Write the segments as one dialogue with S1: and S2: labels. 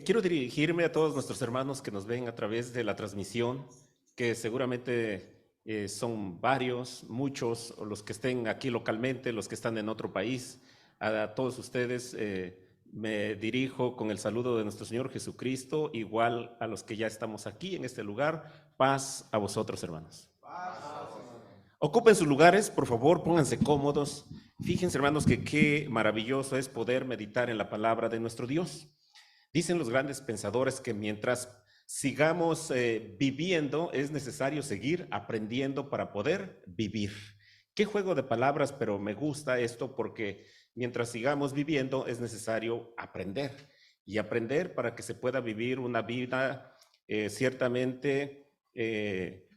S1: Quiero dirigirme a todos nuestros hermanos que nos ven a través de la transmisión, que seguramente son varios, muchos, o los que estén aquí localmente, los que están en otro país. A todos ustedes me dirijo con el saludo de nuestro Señor Jesucristo, igual a los que ya estamos aquí en este lugar. Paz a vosotros, hermanos. Ocupen sus lugares, por favor, pónganse cómodos. Fíjense, hermanos, que qué maravilloso es poder meditar en la palabra de nuestro Dios. Dicen los grandes pensadores que mientras sigamos viviendo, es necesario seguir aprendiendo para poder vivir. Qué juego de palabras, pero me gusta esto porque mientras sigamos viviendo es necesario aprender. Y aprender para que se pueda vivir una vida ciertamente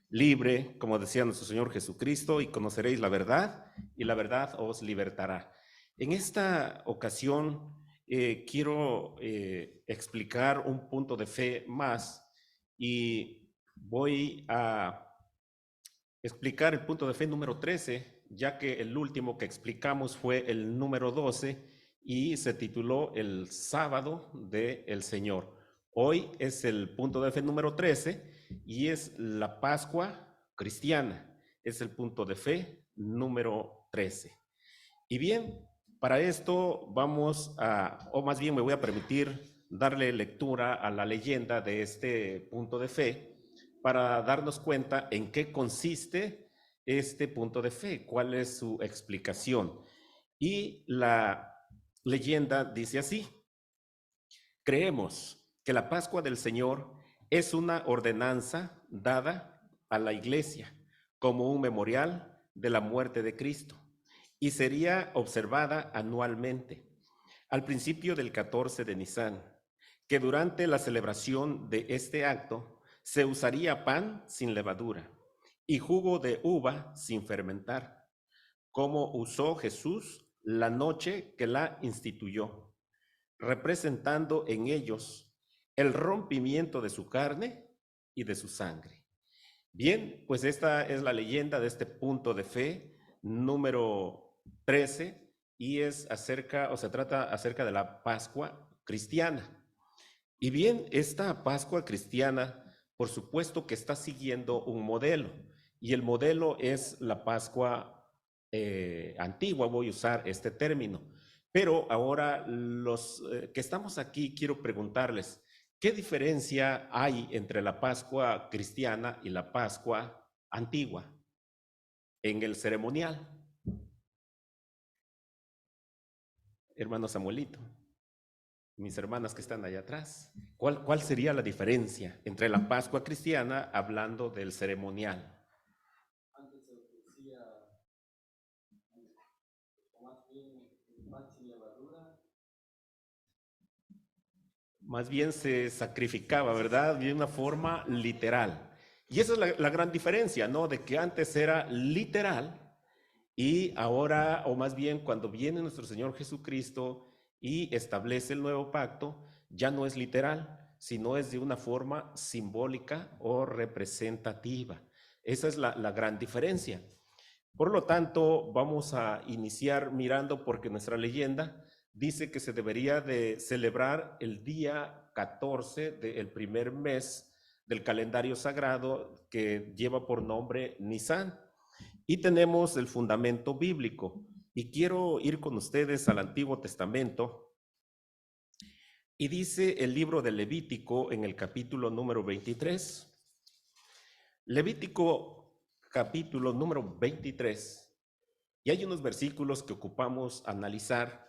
S1: libre, como decía nuestro Señor Jesucristo, y conoceréis la verdad, y la verdad os libertará. En esta ocasión quiero explicar un punto de fe más y voy a explicar el punto de fe número 13, ya que el último que explicamos fue el número 12 y se tituló El sábado del Señor. Hoy es el punto de fe número 13 y es la Pascua cristiana. Es el punto de fe número 13. Y bien, para esto vamos a, o más bien me voy a permitir darle lectura a la leyenda de este punto de fe para darnos cuenta en qué consiste este punto de fe, cuál es su explicación. Y la leyenda dice así: creemos que la Pascua del Señor es una ordenanza dada a la Iglesia como un memorial de la muerte de Cristo y sería observada anualmente al principio del 14 de Nisan, que durante la celebración de este acto se usaría pan sin levadura y jugo de uva sin fermentar, como usó Jesús la noche que la instituyó, representando en ellos el rompimiento de su carne y de su sangre. Bien, pues esta es la leyenda de este punto de fe número 13 y es acerca, o se trata acerca de la Pascua cristiana. Y bien, esta Pascua cristiana, por supuesto que está siguiendo un modelo, y el modelo es la Pascua antigua, voy a usar este término. Pero ahora los que estamos aquí, quiero preguntarles, ¿qué diferencia hay entre la Pascua cristiana y la Pascua antigua en el ceremonial? Hermano Samuelito, mis hermanas que están allá atrás, ¿cuál sería la diferencia entre la Pascua cristiana hablando del ceremonial?
S2: Antes se ofrecía, o más bien, pan sin levadura.
S1: Más bien se sacrificaba, ¿verdad? De una forma literal. Y esa es la gran diferencia, ¿no? De que antes era literal y ahora, o más bien cuando viene nuestro Señor Jesucristo y establece el nuevo pacto, ya no es literal, sino es de una forma simbólica o representativa. Esa es la gran diferencia. Por lo tanto, vamos a iniciar mirando porque nuestra leyenda dice que se debería de celebrar el día 14 del primer mes del calendario sagrado que lleva por nombre Nisan. Y tenemos el fundamento bíblico. Y quiero ir con ustedes al Antiguo Testamento. Y dice el libro de Levítico en el capítulo número 23. Levítico capítulo número 23. Y hay unos versículos que ocupamos analizar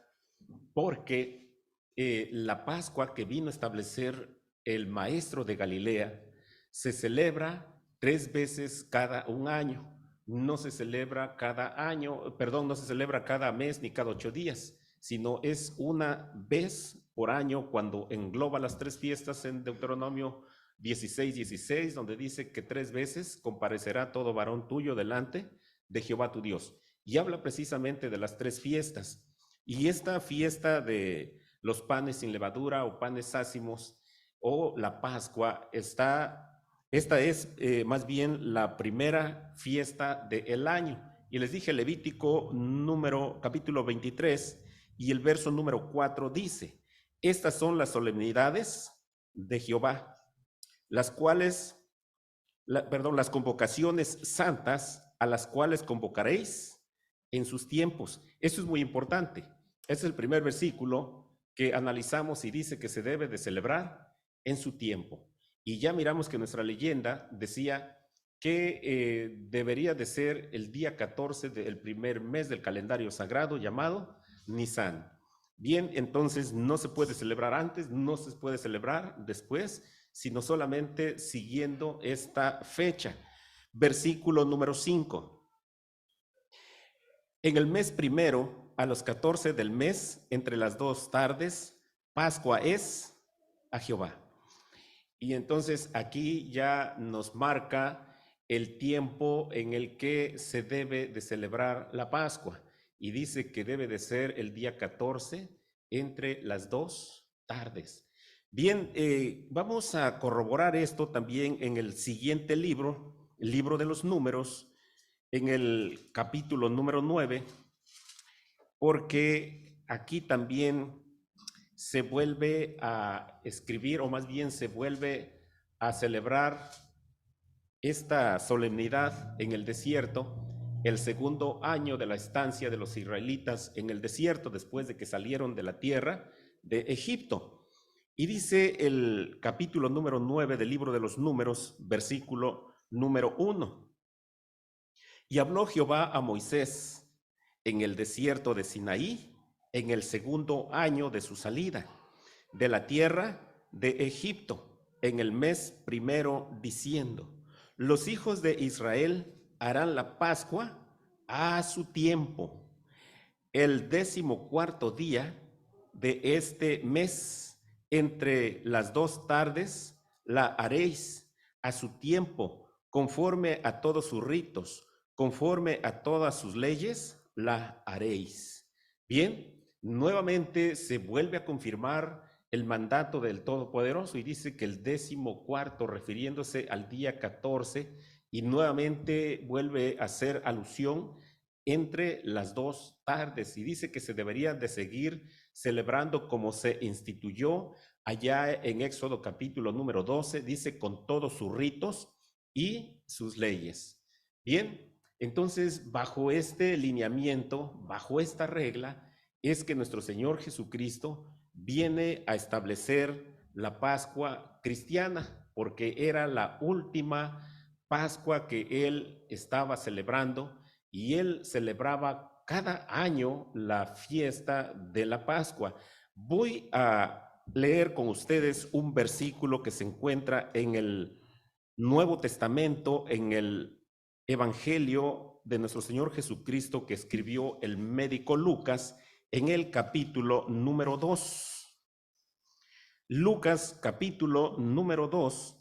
S1: porque la Pascua que vino a establecer el maestro de Galilea se celebra 3 veces cada un año. No se celebra cada año, perdón, no se celebra cada mes ni cada 8 días, sino es una vez por año cuando engloba las 3 fiestas en Deuteronomio 16:16, donde dice que 3 veces comparecerá todo varón tuyo delante de Jehová tu Dios. Y habla precisamente de las 3 fiestas. Y esta fiesta de los panes sin levadura o panes ácimos o la Pascua esta es más bien la primera fiesta del año. Y les dije Levítico capítulo 23 y el verso número 4 dice: estas son las solemnidades de Jehová, las cuales, las convocaciones santas a las cuales convocaréis en sus tiempos. Eso es muy importante. Es el primer versículo que analizamos y dice que se debe de celebrar en su tiempo. Y ya miramos que nuestra leyenda decía que debería de ser el día 14 del primer mes del calendario sagrado llamado Nisan. Bien, entonces no se puede celebrar antes, no se puede celebrar después, sino solamente siguiendo esta fecha. Versículo número 5. En el mes primero, a los 14 del mes, entre las 2 tardes, Pascua es a Jehová. Y entonces aquí ya nos marca el tiempo en el que se debe de celebrar la Pascua. Y dice que debe de ser el día 14 entre las 2 tardes. Bien, vamos a corroborar esto también en el siguiente libro, el libro de los Números, en el capítulo número 9, porque aquí también se vuelve a escribir, o más bien se vuelve a celebrar esta solemnidad en el desierto, el segundo año de la estancia de los israelitas en el desierto, después de que salieron de la tierra de Egipto. Y dice el capítulo número 9 del libro de los Números, versículo número 1. Y habló Jehová a Moisés en el desierto de Sinaí, en el segundo año de su salida de la tierra de Egipto, en el mes primero, diciendo: los hijos de Israel harán la Pascua a su tiempo, el 14º día de este mes, entre las 2 tardes, la haréis a su tiempo, conforme a todos sus ritos, conforme a todas sus leyes, la haréis. Bien, nuevamente se vuelve a confirmar el mandato del Todopoderoso y dice que el 14º, refiriéndose al día 14, y nuevamente vuelve a hacer alusión entre las 2 tardes y dice que se debería de seguir celebrando como se instituyó allá en Éxodo capítulo número 12, dice con todos sus ritos y sus leyes. Bien, entonces bajo este lineamiento, bajo esta regla, es que nuestro Señor Jesucristo viene a establecer la Pascua cristiana, porque era la última Pascua que él estaba celebrando, y él celebraba cada año la fiesta de la Pascua. Voy a leer con ustedes un versículo que se encuentra en el Nuevo Testamento, en el Evangelio de nuestro Señor Jesucristo que escribió el médico Lucas, en el capítulo número 2. Lucas capítulo número 2.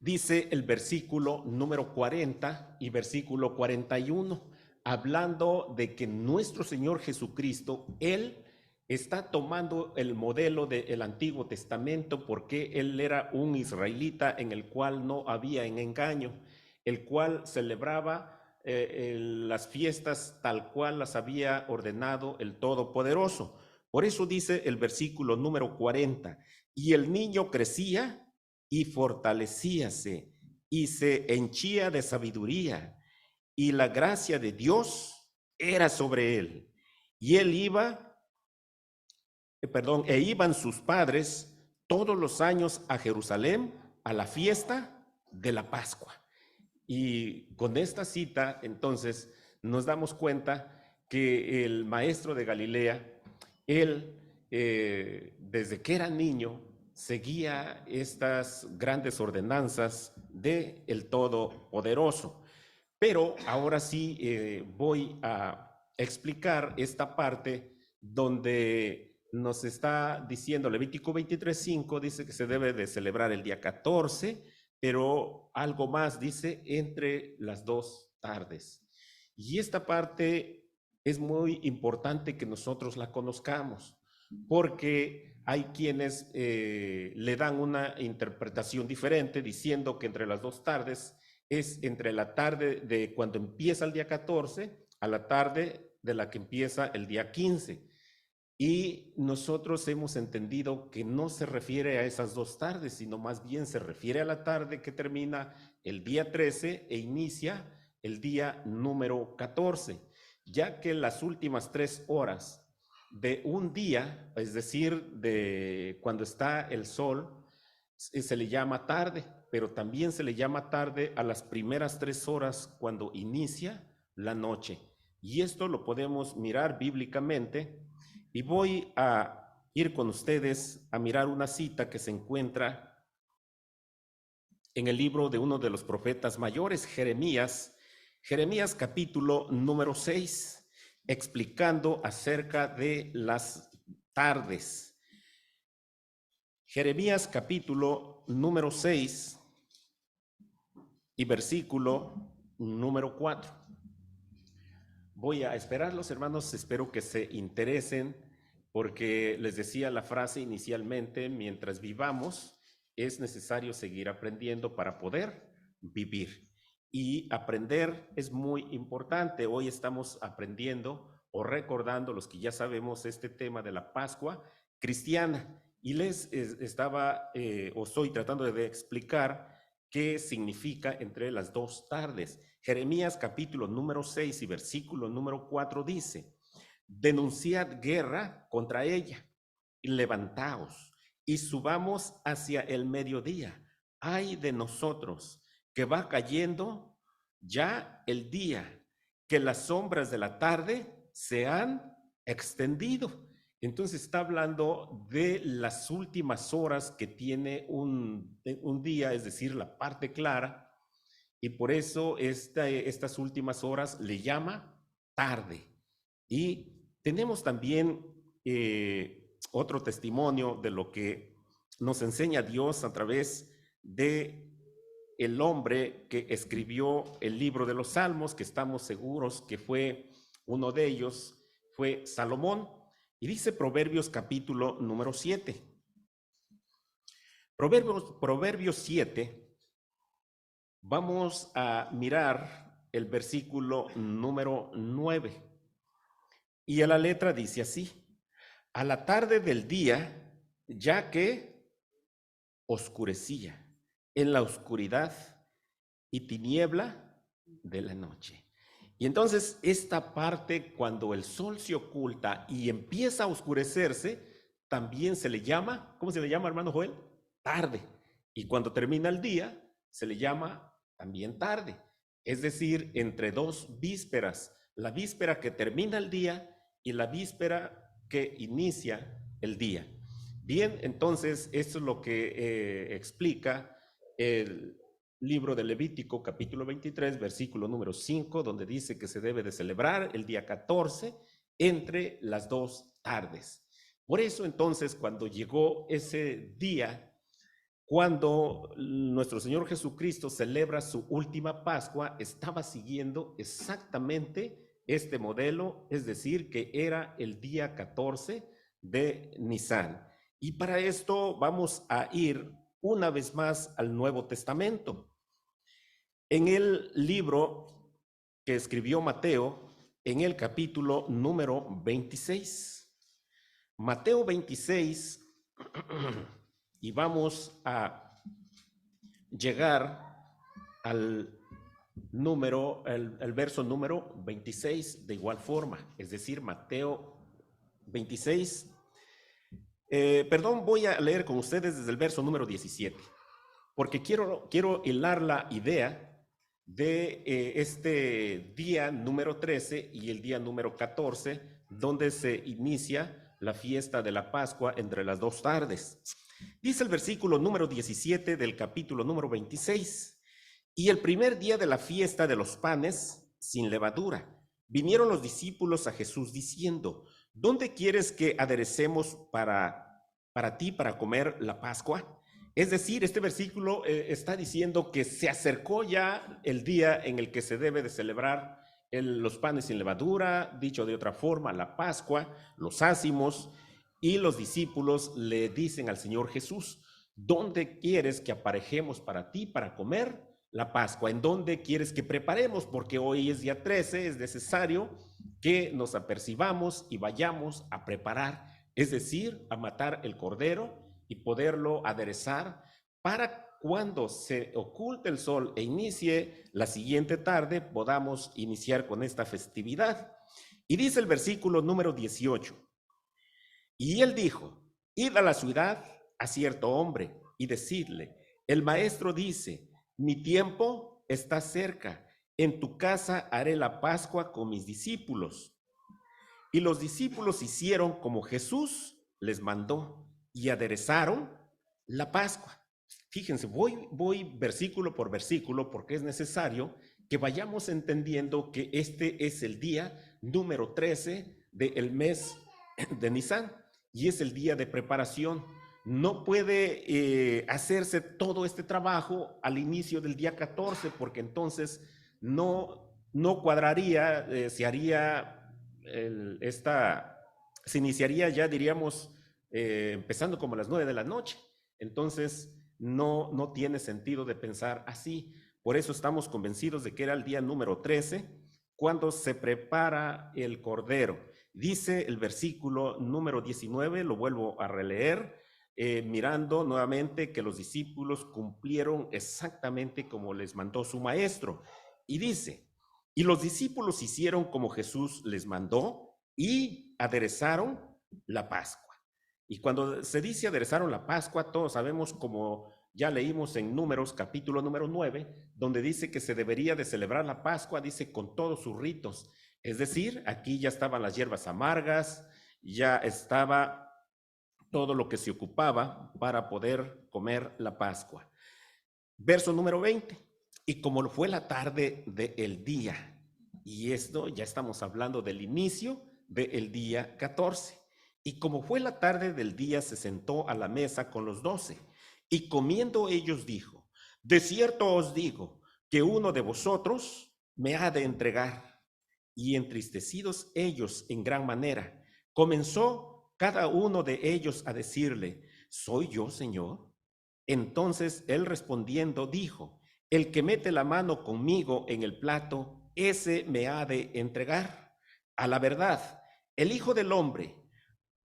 S1: Dice el versículo número 40 y versículo 41, hablando de que nuestro Señor Jesucristo, Él está tomando el modelo del Antiguo Testamento, porque Él era un israelita en el cual no había engaño, el cual celebraba las fiestas tal cual las había ordenado el Todopoderoso. Por eso dice el versículo número 40, y el niño crecía y fortalecíase y se henchía de sabiduría, y la gracia de Dios era sobre él. Y él iban sus padres todos los años a Jerusalén a la fiesta de la Pascua. Y con esta cita, entonces, nos damos cuenta que el maestro de Galilea, él, desde que era niño, seguía estas grandes ordenanzas del Todopoderoso. Pero ahora sí voy a explicar esta parte donde nos está diciendo Levítico 23:5, dice que se debe de celebrar el día 14, pero algo más dice entre las 2 tardes. Y esta parte es muy importante que nosotros la conozcamos, porque hay quienes le dan una interpretación diferente, diciendo que entre las 2 tardes es entre la tarde de cuando empieza el día 14 a la tarde de la que empieza el día 15. Y nosotros hemos entendido que no se refiere a esas 2 tardes, sino más bien se refiere a la tarde que termina el día 13 e inicia el día número 14, ya que las últimas 3 horas de un día, es decir, de cuando está el sol, se le llama tarde, pero también se le llama tarde a las primeras 3 horas cuando inicia la noche. Y esto lo podemos mirar bíblicamente. Y voy a ir con ustedes a mirar una cita que se encuentra en el libro de uno de los profetas mayores, Jeremías capítulo número 6, explicando acerca de las tardes. Jeremías capítulo número 6 y versículo número 4. Voy a esperarlos, hermanos, espero que se interesen, porque les decía la frase inicialmente, mientras vivamos, es necesario seguir aprendiendo para poder vivir. Y aprender es muy importante. Hoy estamos aprendiendo o recordando, los que ya sabemos, este tema de la Pascua cristiana. Y les estaba, o estoy tratando de explicar qué significa entre las 2 tardes. Jeremías capítulo número 6 y versículo número 4 dice: denunciad guerra contra ella y levantaos y subamos hacia el mediodía. Ay de nosotros, que va cayendo ya el día, que las sombras de la tarde se han extendido. Entonces está hablando de las últimas horas que tiene un día, es decir, la parte clara, y por eso estas últimas horas le llama tarde. Y tenemos también otro testimonio de lo que nos enseña Dios a través de el hombre que escribió el libro de los Salmos, que estamos seguros que fue uno de ellos, fue Salomón. Y dice Proverbios capítulo número 7. Proverbios 7. Vamos a mirar el versículo número 9. Y a la letra dice así: a la tarde del día, ya que oscurecía, en la oscuridad y tiniebla de la noche. Y entonces esta parte, cuando el sol se oculta y empieza a oscurecerse, también se le llama, ¿cómo se le llama, hermano Joel? Tarde. Y cuando termina el día, se le llama también tarde. Es decir, entre 2 vísperas, la víspera que termina el día y la víspera que inicia el día. Bien, entonces esto es lo que explica el libro de Levítico capítulo 23, versículo número 5, donde dice que se debe de celebrar el día 14 entre las 2 tardes. Por eso entonces, cuando llegó ese día, cuando nuestro Señor Jesucristo celebra su última Pascua, estaba siguiendo exactamente este modelo, es decir, que era el día 14 de Nisan. Y para esto vamos a ir una vez más al Nuevo Testamento. En el libro que escribió Mateo, en el capítulo número 26. Mateo 26, y vamos a llegar al el verso número 26 de igual forma, es decir, Mateo 26. Perdón, voy a leer con ustedes desde el verso número 17, porque quiero hilar la idea de este día número 13 y el día número 14, donde se inicia la fiesta de la Pascua entre las 2 tardes. Dice el versículo número 17 del capítulo número 26: y el primer día de la fiesta de los panes sin levadura, vinieron los discípulos a Jesús diciendo: ¿dónde quieres que aderecemos para ti para comer la Pascua? Es decir, este versículo está diciendo que se acercó ya el día en el que se debe de celebrar los panes sin levadura, dicho de otra forma, la Pascua, los ácimos, y los discípulos le dicen al Señor Jesús: ¿dónde quieres que aparejemos para ti para comer la Pascua? ¿En dónde quieres que preparemos? Porque hoy es día 13, es necesario que nos apercibamos y vayamos a preparar, es decir, a matar el cordero y poderlo aderezar para cuando se oculte el sol e inicie la siguiente tarde, podamos iniciar con esta festividad. Y dice el versículo número 18, y él dijo, id a la ciudad a cierto hombre y decidle, el maestro dice, mi tiempo está cerca, en tu casa haré la Pascua con mis discípulos. Y los discípulos hicieron como Jesús les mandó y aderezaron la Pascua. Fíjense, voy versículo por versículo porque es necesario que vayamos entendiendo que este es el día número 13 del mes de Nisan y es el día de preparación. No puede hacerse todo este trabajo al inicio del día 14 porque entonces no cuadraría, se iniciaría ya, diríamos, empezando como a las 9 de la noche. Entonces, no tiene sentido de pensar así. Por eso estamos convencidos de que era el día número 13, cuando se prepara el cordero. Dice el versículo número 19, lo vuelvo a releer, mirando nuevamente que los discípulos cumplieron exactamente como les mandó su maestro. Y dice, y los discípulos hicieron como Jesús les mandó y aderezaron la Pascua. Y cuando se dice aderezaron la Pascua, todos sabemos, como ya leímos en Números, capítulo número 9, donde dice que se debería de celebrar la Pascua, dice con todos sus ritos. Es decir, aquí ya estaban las hierbas amargas, ya estaba todo lo que se ocupaba para poder comer la Pascua. Verso número 20. Y como fue la tarde del día, y esto ya estamos hablando del inicio del día 14. Y como fue la tarde del día, se sentó a la mesa con los 12, y comiendo ellos dijo, de cierto os digo, que uno de vosotros me ha de entregar. Y entristecidos ellos en gran manera, comenzó cada uno de ellos a decirle, ¿soy yo, Señor? Entonces él respondiendo dijo, el que mete la mano conmigo en el plato, ese me ha de entregar. A la verdad, el Hijo del Hombre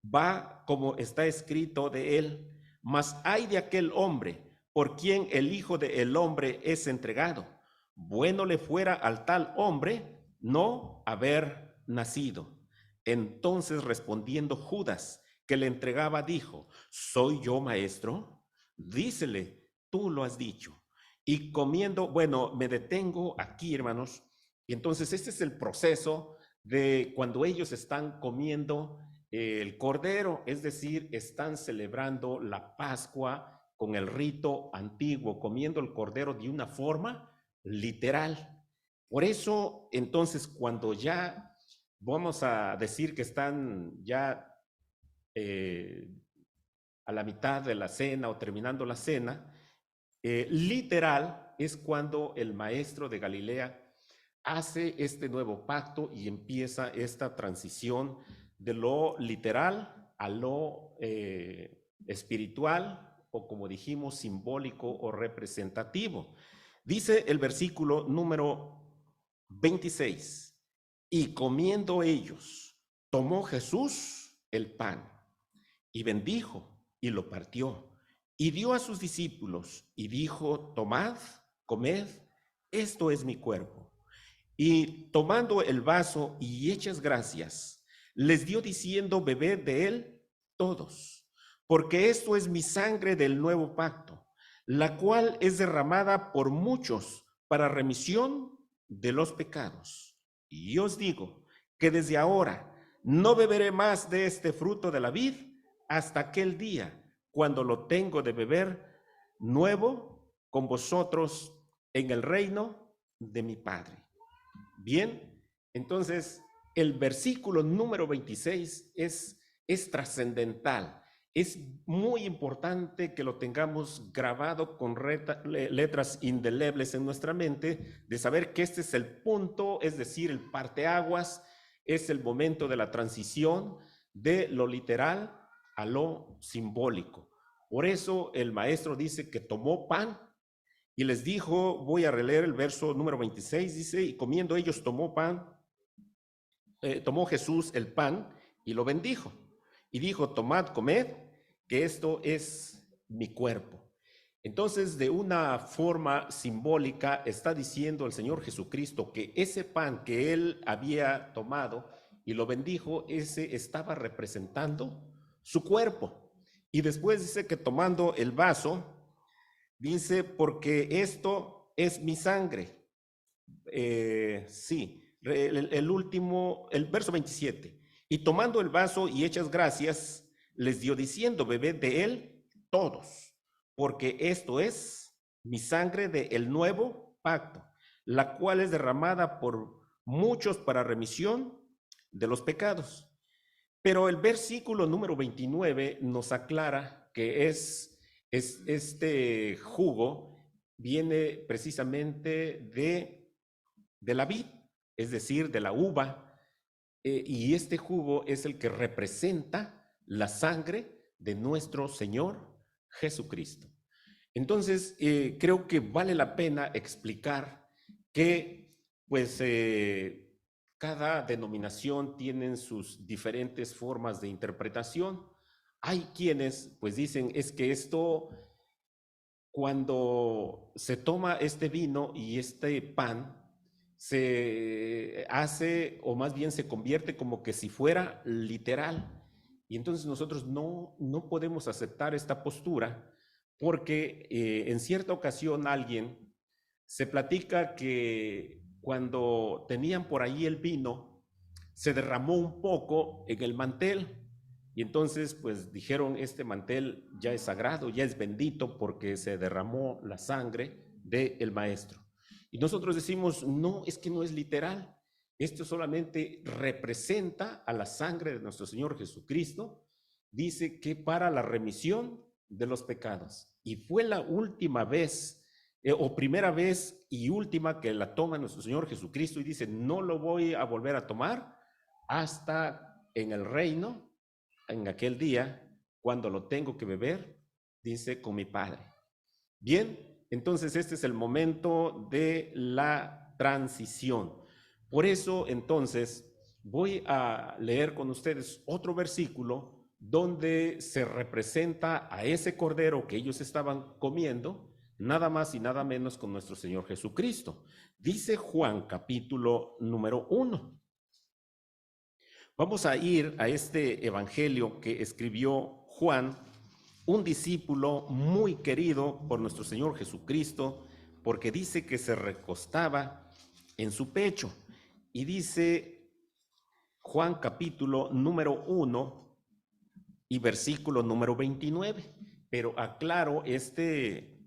S1: va como está escrito de él, mas ay de aquel hombre por quien el Hijo del Hombre es entregado. Bueno le fuera al tal hombre no haber nacido. Entonces respondiendo Judas, que le entregaba, dijo, ¿soy yo, maestro? Dícele, tú lo has dicho. Y comiendo, bueno, me detengo aquí, hermanos. Y entonces este es el proceso de cuando ellos están comiendo el cordero, es decir, están celebrando la Pascua con el rito antiguo, comiendo el cordero de una forma literal. Por eso, entonces, cuando ya vamos a decir que están ya a la mitad de la cena o terminando la cena, literal es cuando el maestro de Galilea hace este nuevo pacto y empieza esta transición de lo literal a lo espiritual o, como dijimos, simbólico o representativo. Dice el versículo número 26, y comiendo ellos, tomó Jesús el pan y bendijo y lo partió y dio a sus discípulos y dijo, tomad, comed, esto es mi cuerpo. Y tomando el vaso y hechas gracias, les dio diciendo, bebed de él todos, porque esto es mi sangre del nuevo pacto, la cual es derramada por muchos para remisión de los pecados. Y os digo que desde ahora no beberé más de este fruto de la vid hasta aquel día cuando lo tengo de beber nuevo con vosotros en el reino de mi Padre. Bien, entonces el versículo número 26 es trascendental. Es muy importante que lo tengamos grabado con letras indelebles en nuestra mente, de saber que este es el punto, es decir, el parteaguas, es el momento de la transición de lo literal a lo simbólico. Por eso el maestro dice que tomó pan y les dijo, voy a releer el verso número 26, dice, y comiendo ellos tomó pan tomó Jesús el pan y lo bendijo. Y dijo, tomad, comed, que esto es mi cuerpo. Entonces, de una forma simbólica, está diciendo el Señor Jesucristo que ese pan que él había tomado y lo bendijo, ese estaba representando su cuerpo. Y después dice que tomando el vaso, dice, porque esto es mi sangre. El verso 27. Y tomando el vaso y hechas gracias, les dio diciendo, bebed de él todos, porque esto es mi sangre del nuevo pacto, la cual es derramada por muchos para remisión de los pecados. Pero el versículo número 29 nos aclara que este jugo viene precisamente de la vid, es decir, de la uva, y este jugo es el que representa la sangre de nuestro Señor Jesucristo. Entonces, creo que vale la pena explicar que, pues, cada denominación tiene sus diferentes formas de interpretación. Hay quienes, pues, dicen, es que esto, cuando se toma este vino y este pan, se hace, o más bien se convierte como que si fuera literal. Y entonces nosotros no podemos aceptar esta postura porque en cierta ocasión alguien se platica que cuando tenían por ahí el vino, se derramó un poco en el mantel. Y entonces pues dijeron, este mantel ya es sagrado, ya es bendito porque se derramó la sangre del maestro. Y nosotros decimos, no, es que no es literal. Esto solamente representa a la sangre de nuestro Señor Jesucristo. Dice que para la remisión de los pecados. Y fue la última vez, o primera vez y última que la toma nuestro Señor Jesucristo y dice, no lo voy a volver a tomar hasta en el reino, en aquel día, cuando lo tengo que beber, dice, con mi Padre. Bien, entonces este es el momento de la transición. Por eso, entonces, voy a leer con ustedes otro versículo donde se representa a ese cordero que ellos estaban comiendo, nada más y nada menos con nuestro Señor Jesucristo. Dice Juan, capítulo número 1. Vamos a ir a este evangelio que escribió Juan, un discípulo muy querido por nuestro Señor Jesucristo, porque dice que se recostaba en su pecho. Y dice Juan capítulo número 1 y versículo número 29. Pero aclaro, este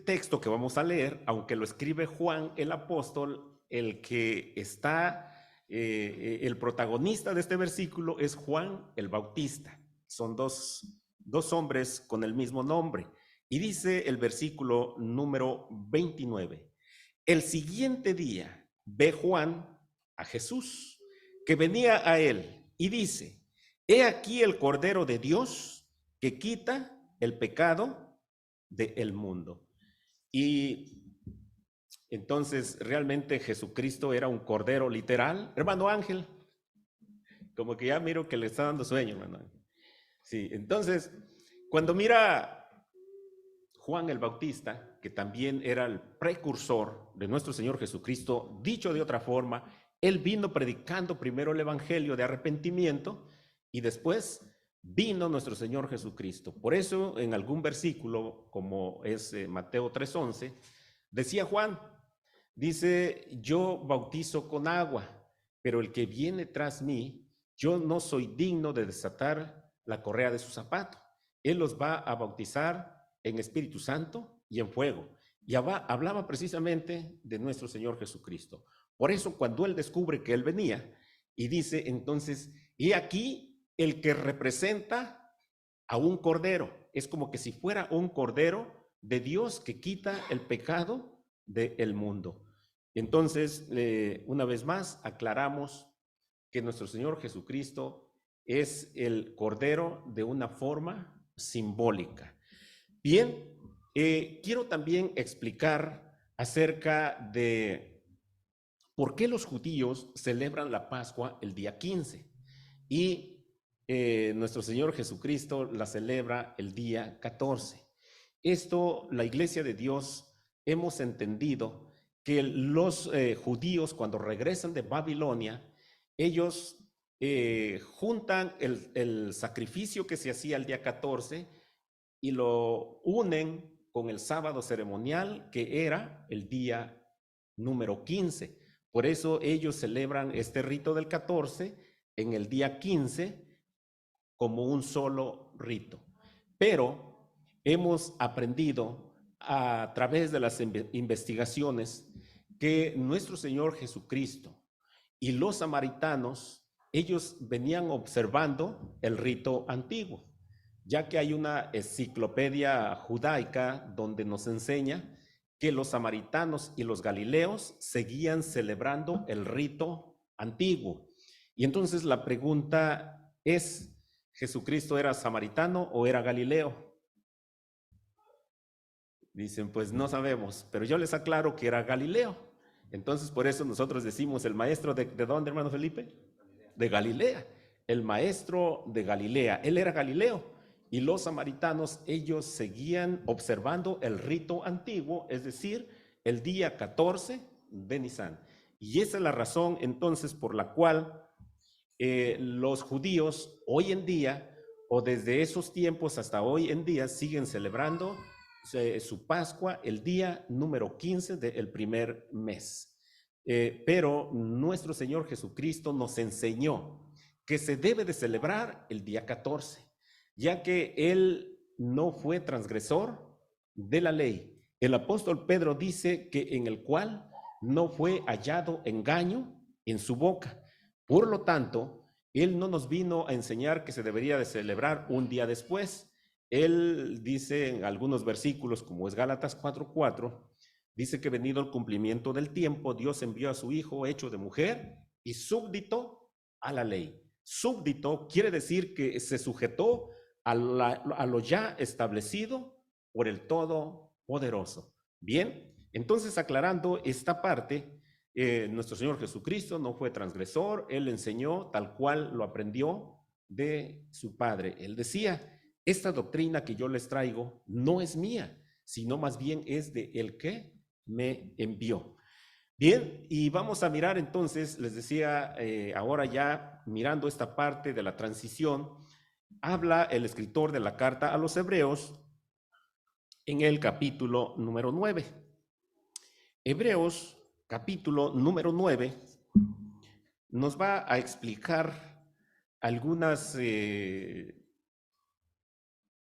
S1: texto que vamos a leer, aunque lo escribe Juan el apóstol, el que está, el protagonista de este versículo es Juan el Bautista. Son dos hombres con el mismo nombre. Y dice el versículo número 29. El siguiente día ve Juan a Jesús, que venía a él, y dice, he aquí el Cordero de Dios que quita el pecado del mundo. Y entonces, ¿realmente Jesucristo era un cordero literal? Hermano Ángel, como que ya miro que le está dando sueño, hermano Ángel. Sí, entonces, cuando mira Juan el Bautista, que también era el precursor de nuestro Señor Jesucristo, dicho de otra forma, él vino predicando primero el evangelio de arrepentimiento y después vino nuestro Señor Jesucristo. Por eso, en algún versículo, como es Mateo 3:11, decía Juan, dice, yo bautizo con agua, pero el que viene tras mí, yo no soy digno de desatar la correa de su zapato. Él los va a bautizar en Espíritu Santo y en fuego. Y hablaba precisamente de nuestro Señor Jesucristo. Por eso, cuando él descubre que él venía y dice entonces, y aquí el que representa a un cordero, es como que si fuera un cordero de Dios que quita el pecado del mundo. Entonces, una vez más, aclaramos que nuestro Señor Jesucristo es el cordero de una forma simbólica. Bien, quiero también explicar acerca de ¿por qué los judíos celebran la Pascua el día 15? Y nuestro Señor Jesucristo la celebra el día 14. Esto, la Iglesia de Dios, hemos entendido que los judíos, cuando regresan de Babilonia, ellos juntan el sacrificio que se hacía el día 14 y lo unen con el sábado ceremonial, que era el día número 15. Por eso ellos celebran este rito del 14 en el día 15 como un solo rito. Pero hemos aprendido a través de las investigaciones que nuestro Señor Jesucristo y los samaritanos, ellos venían observando el rito antiguo, ya que hay una enciclopedia judaica donde nos enseña que los samaritanos y los galileos seguían celebrando el rito antiguo. Y entonces la pregunta es, ¿Jesucristo era samaritano o era galileo? Dicen, pues no sabemos, pero yo les aclaro que era Galileo. Entonces por eso nosotros decimos, ¿el maestro de dónde, hermano Felipe? De Galilea. El maestro de Galilea, él era Galileo. Y los samaritanos, ellos seguían observando el rito antiguo, es decir, el día 14 de Nisan. Y esa es la razón entonces por la cual los judíos hoy en día, o desde esos tiempos hasta hoy en día, siguen celebrando su Pascua el día número 15 del primer mes. Pero nuestro Señor Jesucristo nos enseñó que se debe de celebrar el día 14, ya que Él no fue transgresor de la ley. El apóstol Pedro dice que en el cual no fue hallado engaño en su boca. Por lo tanto, Él no nos vino a enseñar que se debería de celebrar un día después. Él dice en algunos versículos, como es Gálatas 4:4, dice que venido el cumplimiento del tiempo, Dios envió a su Hijo hecho de mujer y súbdito a la ley. Súbdito quiere decir que se sujetó a lo ya establecido por el Todopoderoso. Bien, entonces aclarando esta parte, nuestro Señor Jesucristo no fue transgresor, Él enseñó tal cual lo aprendió de su Padre. Él decía, esta doctrina que yo les traigo no es mía, sino más bien es de el que me envió. Bien, y vamos a mirar entonces, les decía, ahora ya mirando esta parte de la transición, habla el escritor de la carta a los Hebreos en el capítulo número 9. Hebreos, capítulo número 9, nos va a explicar algunas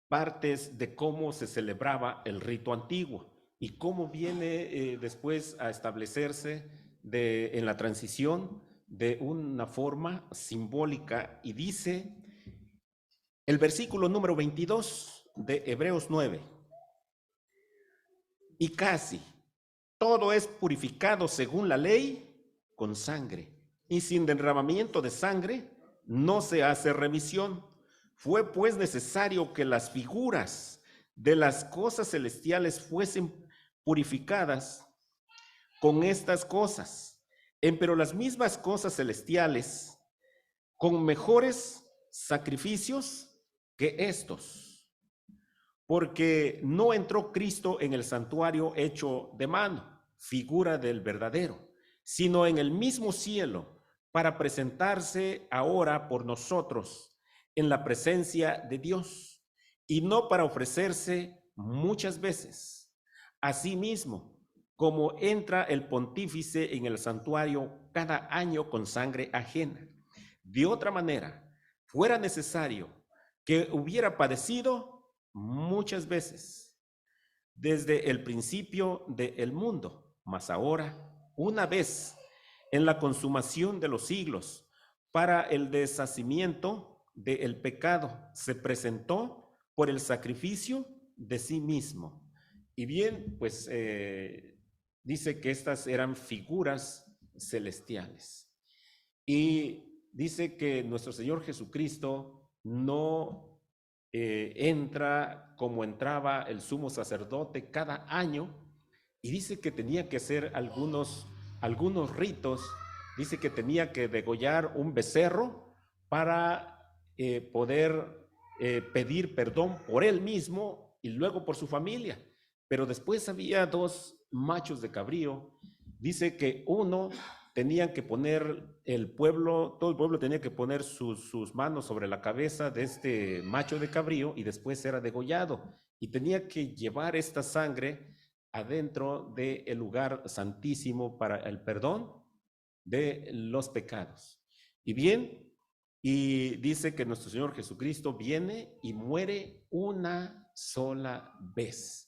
S1: partes de cómo se celebraba el rito antiguo y cómo viene después a establecerse en la transición de una forma simbólica. Y dice el versículo número 22 de Hebreos 9, y casi todo es purificado según la ley con sangre, y sin derramamiento de sangre no se hace remisión. Fue pues necesario que las figuras de las cosas celestiales fuesen purificadas con estas cosas, pero las mismas cosas celestiales con mejores sacrificios que estos, porque no entró Cristo en el santuario hecho de mano, figura del verdadero, sino en el mismo cielo, para presentarse ahora por nosotros en la presencia de Dios, y no para ofrecerse muchas veces. Asimismo, como entra el pontífice en el santuario cada año con sangre ajena, de otra manera, fuera necesario que hubiera padecido muchas veces desde el principio del mundo, mas ahora, una vez en la consumación de los siglos, para el deshacimiento del pecado, se presentó por el sacrificio de sí mismo. Y bien, pues dice que estas eran figuras celestiales. Y dice que nuestro Señor Jesucristo no entra como entraba el sumo sacerdote cada año, y dice que tenía que hacer algunos algunos ritos, dice que tenía que degollar un becerro para poder pedir perdón por él mismo y luego por su familia. Pero después había dos machos de cabrío. Dice que uno tenían que poner el pueblo, todo el pueblo tenía que poner sus manos sobre la cabeza de este macho de cabrío y después era degollado. Y tenía que llevar esta sangre adentro del lugar santísimo para el perdón de los pecados. Y bien, y dice que nuestro Señor Jesucristo viene y muere una sola vez.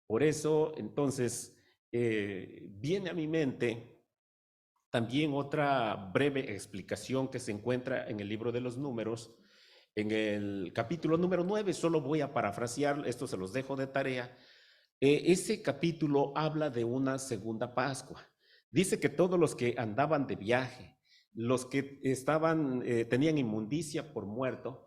S1: Por eso, entonces, viene a mi mente también otra breve explicación que se encuentra en el libro de los Números, en el capítulo número 9, solo voy a parafrasear, esto se los dejo de tarea. Ese capítulo habla de una segunda Pascua. Dice que todos los que andaban de viaje, los que tenían inmundicia por muerto,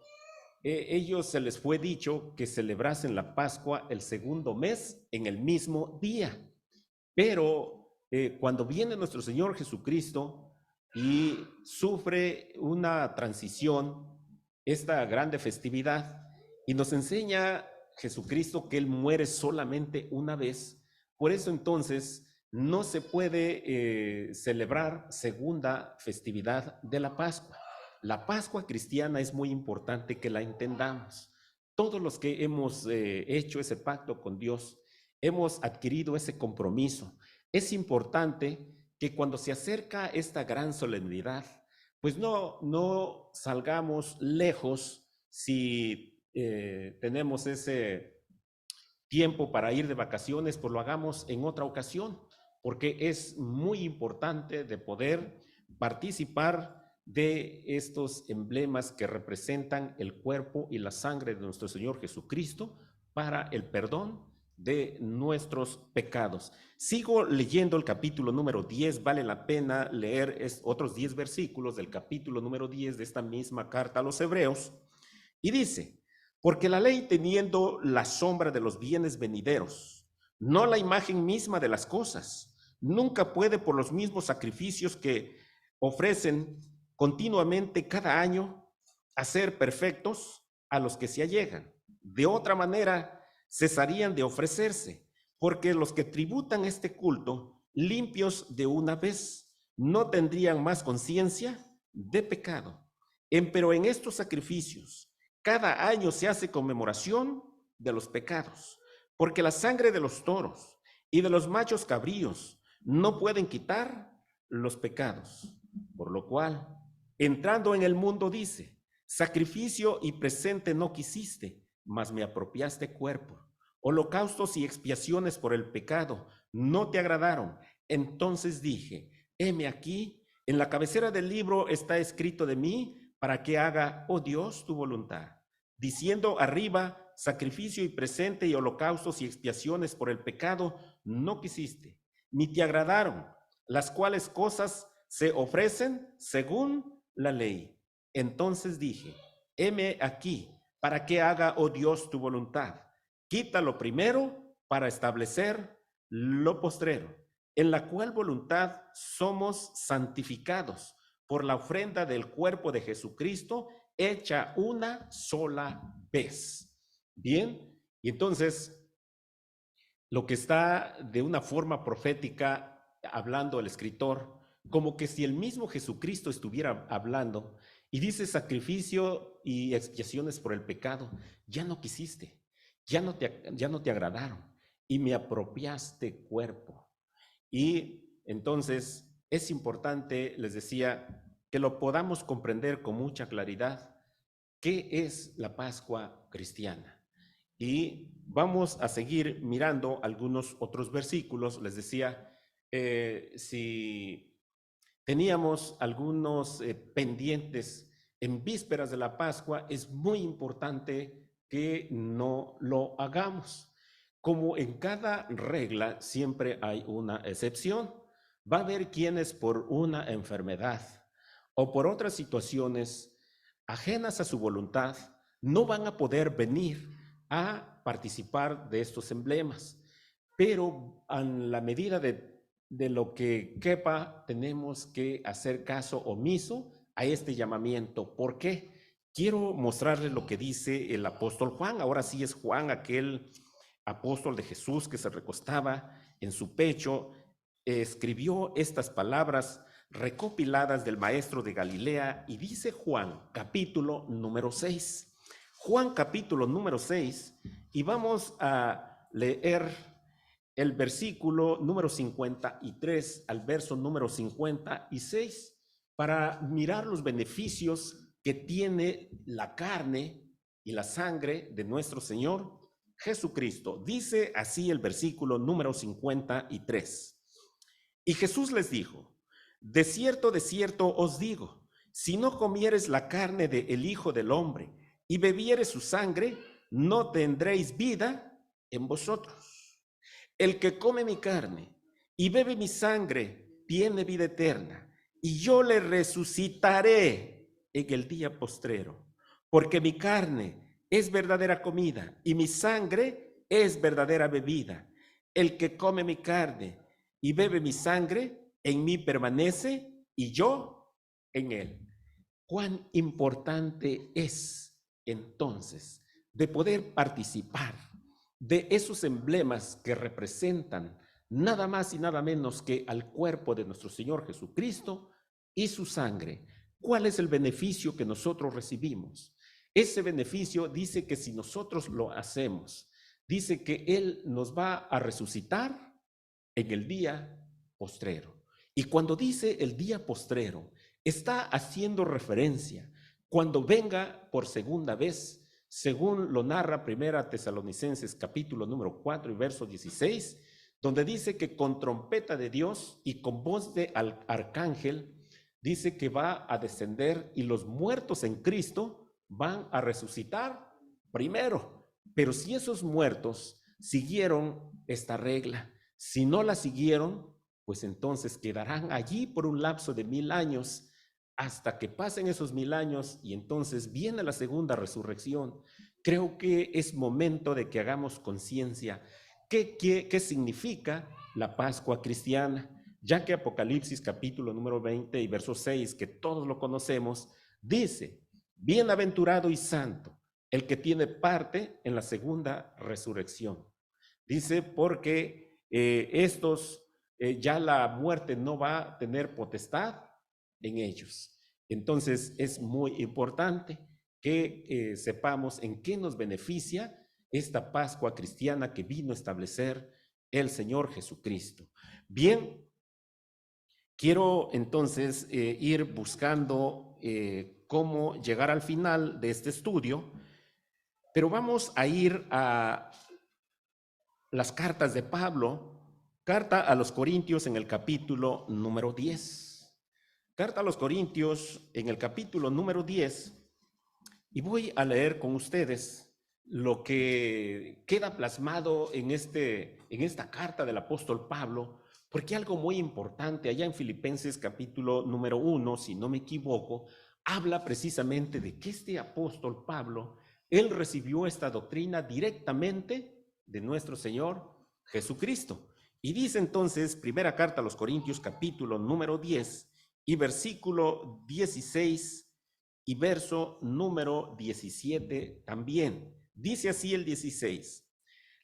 S1: ellos se les fue dicho que celebrasen la Pascua el segundo mes en el mismo día. Pero cuando viene nuestro Señor Jesucristo y sufre una transición, esta grande festividad, y nos enseña Jesucristo que Él muere solamente una vez, por eso entonces no se puede celebrar segunda festividad de la Pascua. La Pascua cristiana es muy importante que la entendamos. Todos los que hemos hecho ese pacto con Dios, hemos adquirido ese compromiso. Es importante que cuando se acerca esta gran solemnidad, pues no salgamos lejos si tenemos ese tiempo para ir de vacaciones, pues lo hagamos en otra ocasión, porque es muy importante de poder participar de estos emblemas que representan el cuerpo y la sangre de nuestro Señor Jesucristo para el perdón de nuestros pecados. Sigo leyendo el capítulo número 10, vale la pena leer otros 10 versículos del capítulo número 10 de esta misma carta a los Hebreos, y dice: porque la ley, teniendo la sombra de los bienes venideros, no la imagen misma de las cosas, nunca puede por los mismos sacrificios que ofrecen continuamente cada año hacer perfectos a los que se allegan. De otra manera, cesarían de ofrecerse, porque los que tributan este culto, limpios de una vez, no tendrían más conciencia de pecado. Pero en estos sacrificios, cada año se hace conmemoración de los pecados, porque la sangre de los toros y de los machos cabríos no pueden quitar los pecados. Por lo cual, entrando en el mundo, dice: sacrificio y presente no quisiste, mas me apropiaste cuerpo. Holocaustos y expiaciones por el pecado no te agradaron. Entonces dije: heme aquí, en la cabecera del libro está escrito de mí, para que haga, oh Dios, tu voluntad. Diciendo arriba: sacrificio y presente y holocaustos y expiaciones por el pecado no quisiste, ni te agradaron, las cuales cosas se ofrecen según la ley. Entonces dije: heme aquí, para que haga, oh Dios, tu voluntad. Quita lo primero para establecer lo postrero, en la cual voluntad somos santificados por la ofrenda del cuerpo de Jesucristo, hecha una sola vez. Bien, y entonces lo que está de una forma profética hablando el escritor, como que si el mismo Jesucristo estuviera hablando, y dice: sacrificio y expiaciones por el pecado, ya no quisiste, ya no te agradaron, y me apropiaste cuerpo. Y entonces es importante, les decía, que lo podamos comprender con mucha claridad, qué es la Pascua cristiana. Y vamos a seguir mirando algunos otros versículos. Les decía, si teníamos algunos pendientes en vísperas de la Pascua, es muy importante que no lo hagamos. Como en cada regla siempre hay una excepción. Va a haber quienes por una enfermedad o por otras situaciones ajenas a su voluntad no van a poder venir a participar de estos emblemas, pero en la medida de de lo que quepa, tenemos que hacer caso omiso a este llamamiento. ¿Por qué? Quiero mostrarles lo que dice el apóstol Juan. Ahora sí es Juan, aquel apóstol de Jesús que se recostaba en su pecho, escribió estas palabras recopiladas del maestro de Galilea, y dice Juan, capítulo número 6. Juan, capítulo número 6, y vamos a leer el versículo número 53 al verso número 56 para mirar los beneficios que tiene la carne y la sangre de nuestro Señor Jesucristo. Dice así el versículo número 53. Y Jesús les dijo: de cierto os digo, si no comieres la carne del Hijo del Hombre y bebieres su sangre, no tendréis vida en vosotros. El que come mi carne y bebe mi sangre tiene vida eterna, y yo le resucitaré en el día postrero, porque mi carne es verdadera comida y mi sangre es verdadera bebida. El que come mi carne y bebe mi sangre, en mí permanece y yo en él. Cuán importante es entonces de poder participar de esos emblemas que representan nada más y nada menos que al cuerpo de nuestro Señor Jesucristo y su sangre. ¿Cuál es el beneficio que nosotros recibimos? Ese beneficio dice que si nosotros lo hacemos, dice que Él nos va a resucitar en el día postrero. Y cuando dice el día postrero, está haciendo referencia cuando venga por segunda vez, según lo narra Primera Tesalonicenses capítulo número 4 y verso 16, donde dice que con trompeta de Dios y con voz de arcángel, dice que va a descender y los muertos en Cristo van a resucitar primero. Pero si esos muertos siguieron esta regla, si no la siguieron, pues entonces quedarán allí por un lapso de 1000 años, hasta que pasen esos 1000 años y entonces viene la segunda resurrección. Creo que es momento de que hagamos conciencia qué significa la Pascua cristiana, ya que Apocalipsis capítulo número 20 y verso 6, que todos lo conocemos, dice: bienaventurado y santo el que tiene parte en la segunda resurrección. Dice, porque estos ya la muerte no va a tener potestad en ellos. Entonces es muy importante que sepamos en qué nos beneficia esta Pascua cristiana que vino a establecer el Señor Jesucristo. Bien, quiero entonces ir buscando cómo llegar al final de este estudio, pero vamos a ir a las cartas de Pablo, carta a los Corintios en el capítulo número 10. Carta a los Corintios en el capítulo número 10, y voy a leer con ustedes lo que queda plasmado en esta carta del apóstol Pablo, porque algo muy importante allá en Filipenses capítulo número 1, si no me equivoco, habla precisamente de que este apóstol Pablo, él recibió esta doctrina directamente de nuestro Señor Jesucristo. Y dice entonces, primera carta a los Corintios capítulo número 10 y versículo 16 y verso número 17 también. Dice así el 16: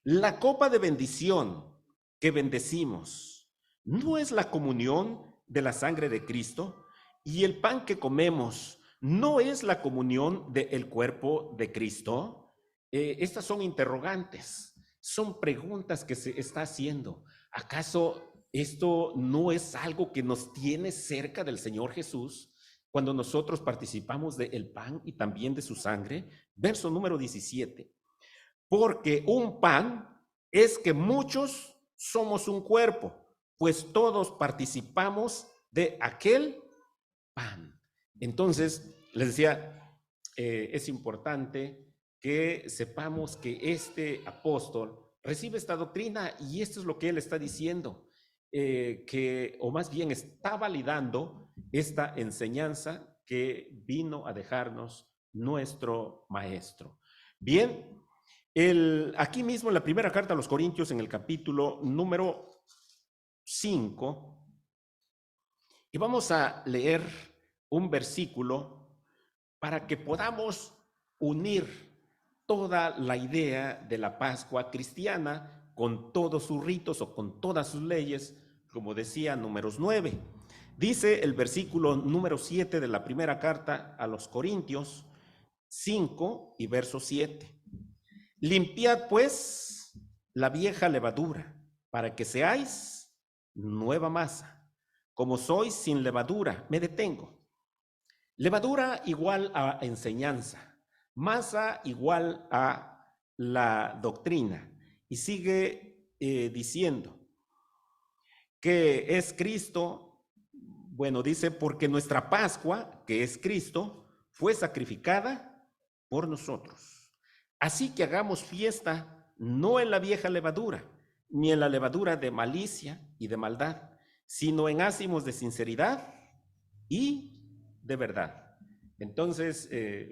S1: la copa de bendición que bendecimos, ¿no es la comunión de la sangre de Cristo? Y el pan que comemos, ¿no es la comunión del cuerpo de Cristo? Estas son interrogantes, son preguntas que se está haciendo. ¿Acaso esto no es algo que nos tiene cerca del Señor Jesús cuando nosotros participamos del pan y también de su sangre? Verso número 17. Porque un pan es que muchos somos un cuerpo, pues todos participamos de aquel pan. Entonces, les decía, es importante que sepamos que este apóstol recibe esta doctrina, y esto es lo que él está diciendo, o más bien está validando esta enseñanza que vino a dejarnos nuestro maestro. Bien, aquí mismo en la primera carta a los Corintios, en el capítulo número 5 y vamos a leer un versículo para que podamos unir toda la idea de la Pascua cristiana con todos sus ritos o con todas sus leyes, como decía Números 9. Dice el versículo número 7 de la primera carta a los Corintios 5 y verso 7. Limpiad pues la vieja levadura, para que seáis nueva masa. Como sois sin levadura, me detengo. Levadura igual a enseñanza, masa igual a la doctrina. Y sigue diciendo que es Cristo, bueno, dice, porque nuestra Pascua, que es Cristo, fue sacrificada por nosotros. Así que hagamos fiesta no en la vieja levadura, ni en la levadura de malicia y de maldad, sino en ázimos de sinceridad y de verdad. Entonces,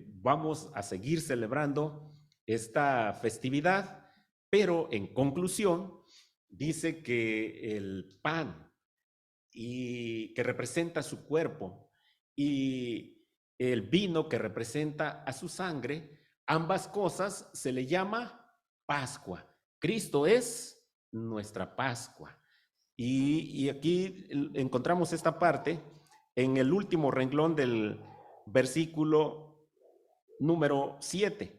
S1: vamos a seguir celebrando esta festividad, pero en conclusión, dice que el pan y que representa su cuerpo y el vino que representa a su sangre, ambas cosas se le llama Pascua. Cristo es nuestra Pascua. Y aquí encontramos esta parte en el último renglón del versículo número 7.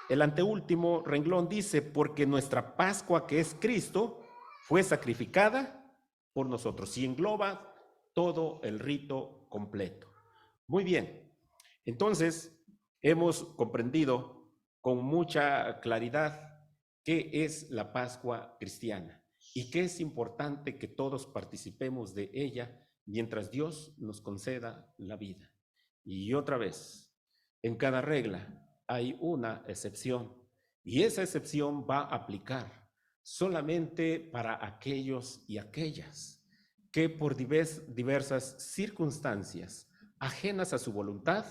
S1: El anteúltimo renglón dice, porque nuestra Pascua, que es Cristo, fue sacrificada por nosotros. Y engloba todo el rito completo. Muy bien. Entonces, hemos comprendido con mucha claridad qué es la Pascua cristiana y que es importante que todos participemos de ella mientras Dios nos conceda la vida. Y otra vez, en cada regla hay una excepción y esa excepción va a aplicar solamente para aquellos y aquellas que por diversas circunstancias ajenas a su voluntad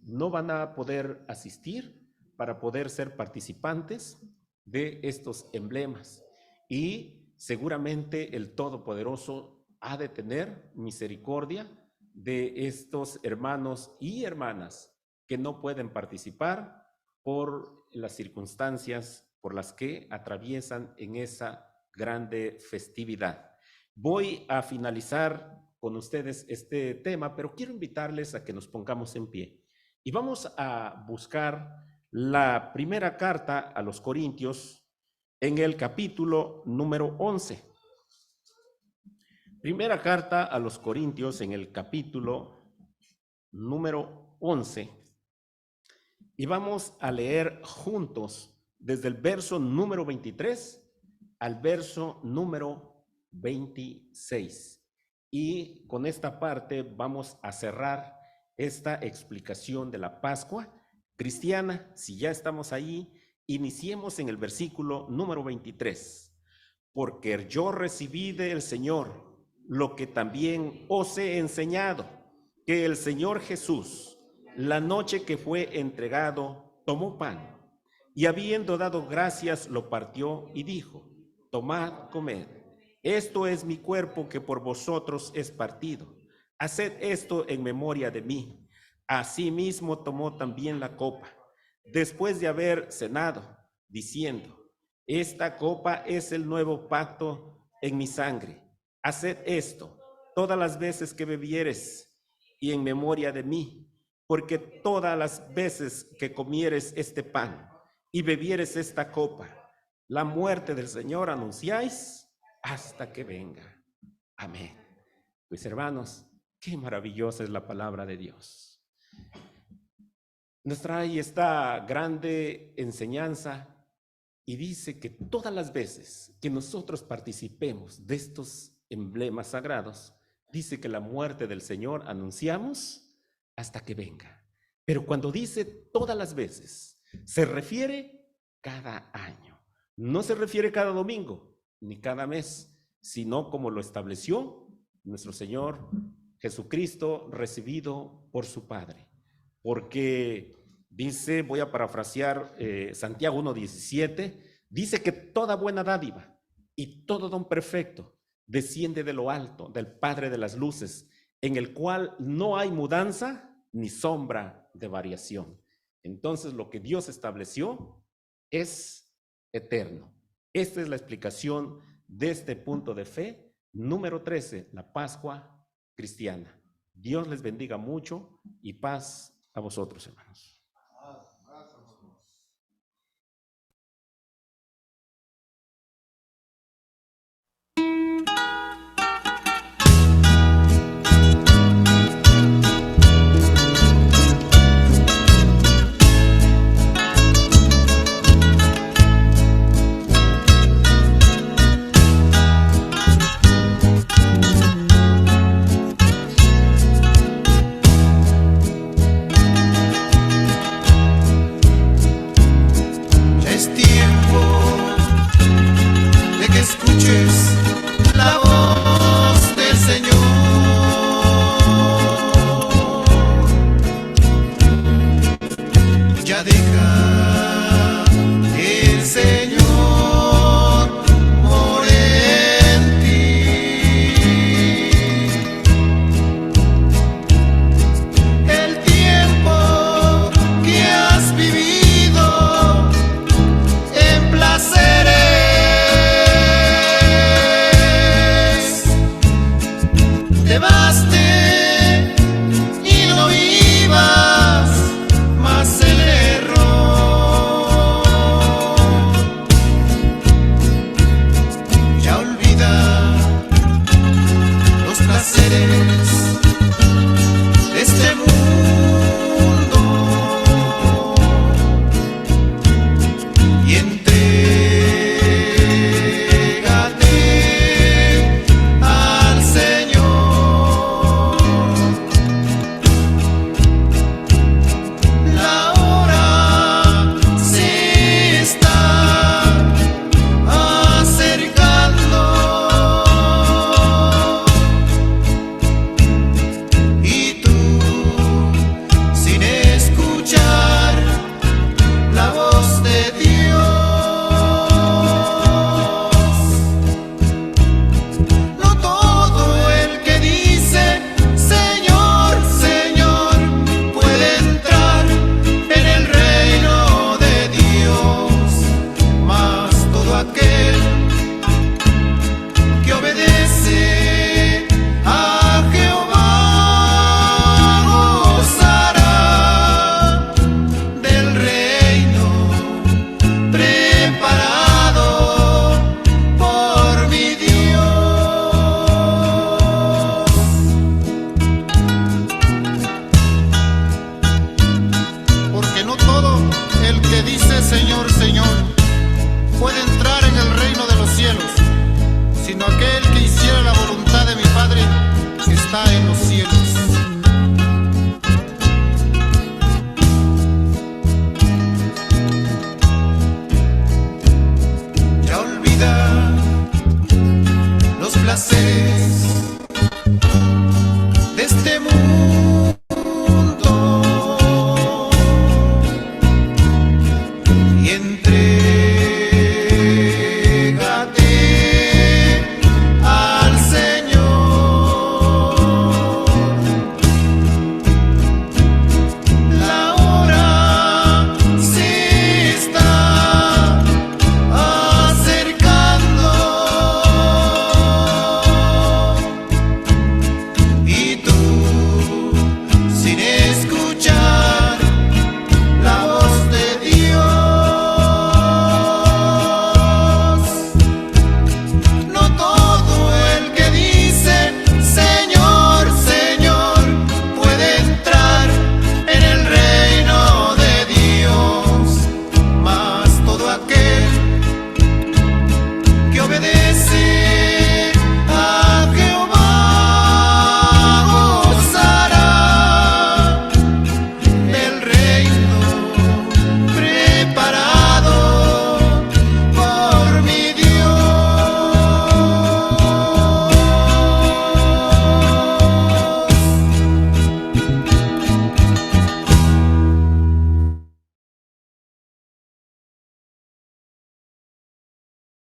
S1: no van a poder asistir para poder ser participantes de estos emblemas. Y seguramente el Todopoderoso ha de tener misericordia de estos hermanos y hermanas que no pueden participar por las circunstancias por las que atraviesan en esa grande festividad. Voy a finalizar con ustedes este tema, pero quiero invitarles a que nos pongamos en pie y vamos a buscar la primera carta a los Corintios en el capítulo número 11. Primera carta a los Corintios en el capítulo número 11. Y vamos a leer juntos desde el verso número 23 al verso número 26. Y con esta parte vamos a cerrar esta explicación de la Pascua cristiana. Si ya estamos ahí, iniciemos en el versículo número 23. Porque yo recibí del Señor lo que también os he enseñado, que el Señor Jesús, la noche que fue entregado, tomó pan, y habiendo dado gracias, lo partió y dijo, tomad, comed, esto es mi cuerpo que por vosotros es partido. Haced esto en memoria de mí. Asimismo tomó también la copa, después de haber cenado, diciendo, esta copa es el nuevo pacto en mi sangre. Haced esto todas las veces que bebieres y en memoria de mí, porque todas las veces que comieres este pan y bebieres esta copa, la muerte del Señor anunciáis hasta que venga. Amén. Pues hermanos, qué maravillosa es la palabra de Dios. Nos trae esta grande enseñanza y dice que todas las veces que nosotros participemos de estos emblemas sagrados, dice que la muerte del Señor anunciamos hasta que venga. Pero cuando dice todas las veces, se refiere cada año. No se refiere cada domingo ni cada mes, sino como lo estableció nuestro Señor Jesucristo, recibido por su Padre. Porque dice, voy a parafrasear Santiago 1:17, dice que toda buena dádiva y todo don perfecto desciende de lo alto, del Padre de las luces, en el cual no hay mudanza ni sombra de variación. Entonces, lo que Dios estableció es eterno. Esta es la explicación de este punto de fe. Número 13, la Pascua cristiana. Dios les bendiga mucho y paz a vosotros, hermanos.
S3: Ya es tiempo de que escuches